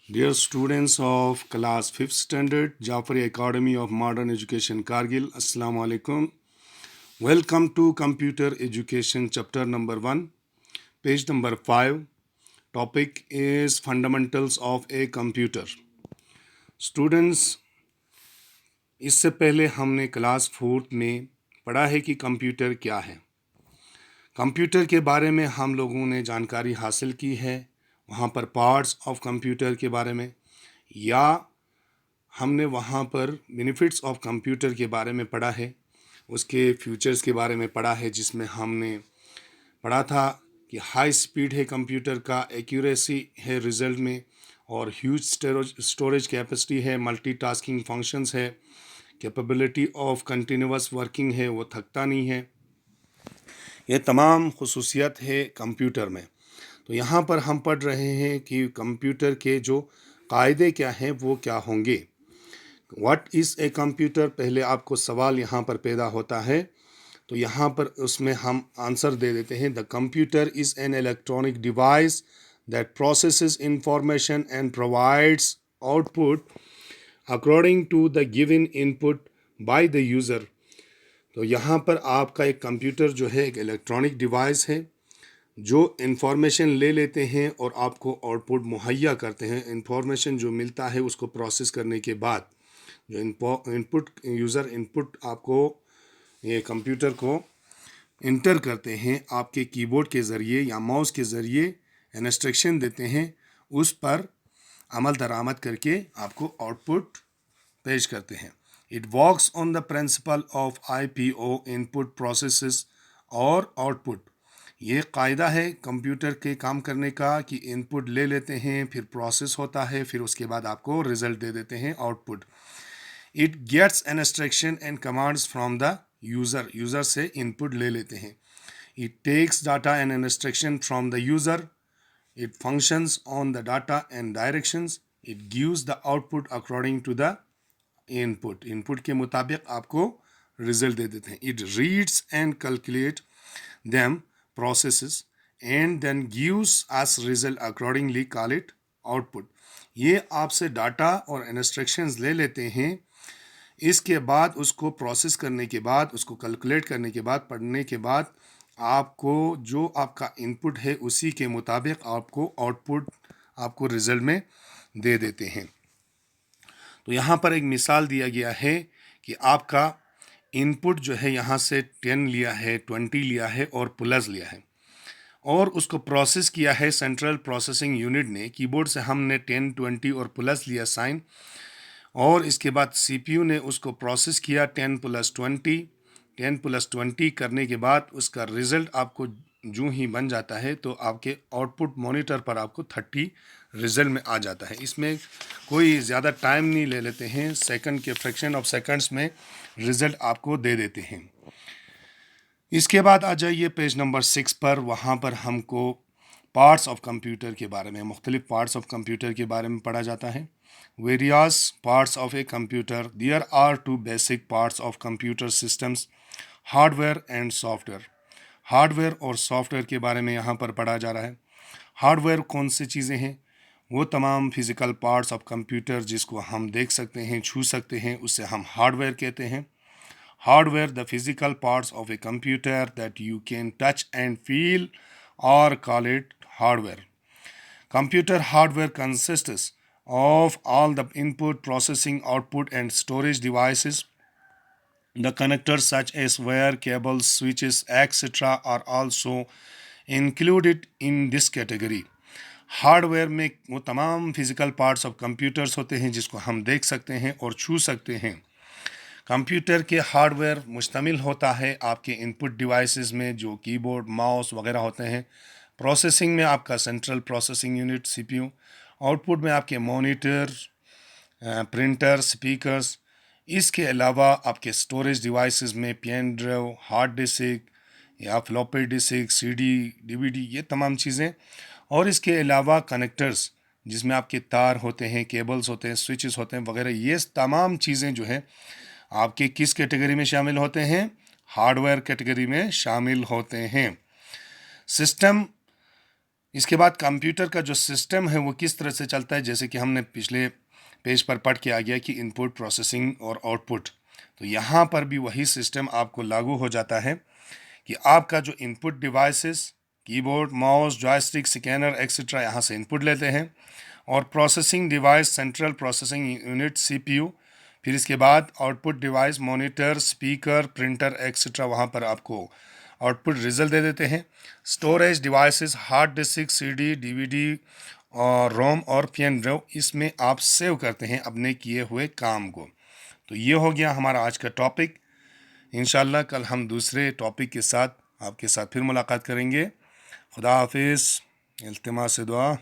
Dear students of class 5th standard, Jafari Academy of Modern Education Kargil, Assalamu alaikum. Welcome to Computer Education chapter number 1, page number 5. Topic is Fundamentals of a Computer. Students, इससे पहले हमने class 4th में पढ़ा है कि computer क्या है। Computer के बारे में हम लोगों ने जानकारी हासिल की है, वहाँ पर पार्ट्स ऑफ कंप्यूटर के बारे में, या हमने वहाँ पर बेनिफिट्स ऑफ कंप्यूटर के बारे में पढ़ा है, उसके फ्यूचर्स के बारे में पढ़ा है, जिसमें हमने पढ़ा था कि हाई स्पीड है कंप्यूटर का, एक्यूरेसी है रिजल्ट में, और ह्यूज स्टोरेज कैपेसिटी है, मल्टीटास्किंग फंक्शंस है, कैपेबिलिटी ऑफ कंटिन्यूअस वर्किंग है, वो थकता नहीं है। ये तमाम खुसूसियत है कंप्यूटर में। तो यहाँ पर हम पढ़ रहे हैं कि कंप्यूटर के जो कायदे क्या हैं वो क्या होंगे। व्हाट इज़ ए कंप्यूटर, पहले आपको सवाल यहाँ पर पैदा होता है, तो यहाँ पर उसमें हम आंसर दे देते हैं। The computer is an electronic device that processes information and provides output according to the given input by the user. तो यहाँ पर आपका एक कंप्यूटर जो है एक इलेक्ट्रॉनिक डिवाइस है जो इंफॉर्मेशन ले लेते हैं और आपको आउटपुट मुहैया करते हैं। इंफॉर्मेशन जो मिलता है उसको प्रोसेस करने के बाद जो इनपुट यूज़र इनपुट आपको ये कंप्यूटर को इंटर करते हैं, आपके कीबोर्ड के ज़रिए या माउस के ज़रिए इंस्ट्रक्शन देते हैं, उस पर अमल दरामद करके आपको आउटपुट पेश करते हैं। It works on the principle of IPO, input processes और आउटपुट। ये कायदा है कंप्यूटर के काम करने का कि इनपुट ले लेते हैं, फिर प्रोसेस होता है, फिर उसके बाद आपको रिजल्ट दे देते हैं, output. It gets an instruction and commands from the user, user से इनपुट ले लेते हैं। It takes data and instruction from the user, it functions on the data and directions, it gives the output according to the input, input के मुताबिक आपको result दे देते हैं। It reads and calculate them processes and then gives us result accordingly, call it output. ये आपसे data और instructions ले लेते हैं, इसके बाद उसको प्रोसेस करने के बाद, उसको कैलकुलेट करने के बाद, पढ़ने के बाद आपको जो आपका इनपुट है उसी के मुताबिक आपको आउटपुट आपको रिजल्ट में दे देते हैं। तो यहाँ पर एक मिसाल दिया गया है कि आपका इनपुट जो है यहाँ से 10 लिया है, 20 लिया है और प्लस लिया है, और उसको प्रोसेस किया है सेंट्रल प्रोसेसिंग यूनिट ने। कीबोर्ड से हमने 10, 20 और प्लस लिया साइन, और इसके बाद CPU ने उसको प्रोसेस किया 10 + 20, 10 + 20 करने के बाद उसका रिज़ल्ट आपको जो ही बन जाता है, तो आपके आउटपुट मॉनिटर पर आपको 30 रिज़ल्ट में आ जाता है। इसमें कोई ज़्यादा टाइम नहीं ले लेते हैं, सेकंड के फ्रैक्शन ऑफ सेकंड्स में रिज़ल्ट आपको दे देते हैं। इसके बाद आ जाइए पेज नंबर 6 पर, वहाँ पर हमको पार्ट्स ऑफ कंप्यूटर के बारे में, मुख्तलिफ पार्ट्स ऑफ कंप्यूटर के बारे में पढ़ा जाता है। Various parts of a computer, there are 2 basic parts of computer systems, hardware and software. Hardware और सॉफ्टवेयर के बारे में यहाँ पर पढ़ा जा रहा है। हार्डवेयर कौन सी चीज़ें हैं? वो तमाम फिज़िकल पार्ट्स ऑफ कंप्यूटर जिसको हम देख सकते हैं, छू सकते हैं, उससे हम हार्डवेयर कहते हैं। Hardware, the physical parts of a computer that you can touch and feel, or call it hardware. Computer hardware consists of all the input, processing, output, and storage devices. The connectors such as wire, cables, switches, etc. are also included in this category. Hardware में वो तमाम physical parts of computers होते हैं जिसको हम देख सकते हैं और छू सकते हैं। कंप्यूटर के हार्डवेयर मुश्तमिल होता है आपके इनपुट डिवाइसेस में, जो कीबोर्ड, माउस वगैरह होते हैं। प्रोसेसिंग में आपका central processing unit CPU, output में आपके मॉनिटर, प्रिंटर, स्पीकर्स। इसके अलावा आपके स्टोरेज डिवाइसेस में पेन ड्राइव, हार्ड डिस्क या फ्लॉपी डिस्क, CD, DVD, ये तमाम चीज़ें। और इसके अलावा कनेक्टर्स जिसमें आपके तार होते हैं, केबल्स होते हैं, स्विचेस होते हैं वगैरह, ये तमाम चीज़ें जो हैं आपके किस कैटेगरी में शामिल होते हैं? हार्डवेयर कैटेगरी में शामिल होते हैं। सिस्टम इसके बाद कंप्यूटर का जो सिस्टम है वो किस तरह से चलता है, जैसे कि हमने पिछले पेज पर पढ़ के आ गया कि इनपुट, प्रोसेसिंग और आउटपुट। तो यहाँ पर भी वही सिस्टम आपको लागू हो जाता है कि आपका जो input devices, keyboard, mouse, joystick, scanner etcetera यहाँ से इनपुट लेते हैं, और processing device, central processing unit CPU, फिर इसके बाद output device, monitor, speaker, printer etcetera वहाँ पर आपको आउटपुट रिजल्ट दे देते हैं। Storage devices, hard disk, CD, DVD और रोम और पेन ड्राइव, इसमें आप सेव करते हैं अपने किए हुए काम को। तो ये हो गया हमारा आज का टॉपिक। इंशाल्लाह कल हम दूसरे टॉपिक के साथ आपके साथ फिर मुलाकात करेंगे। खुदा हाफिज़। इल्तिमास दुआ।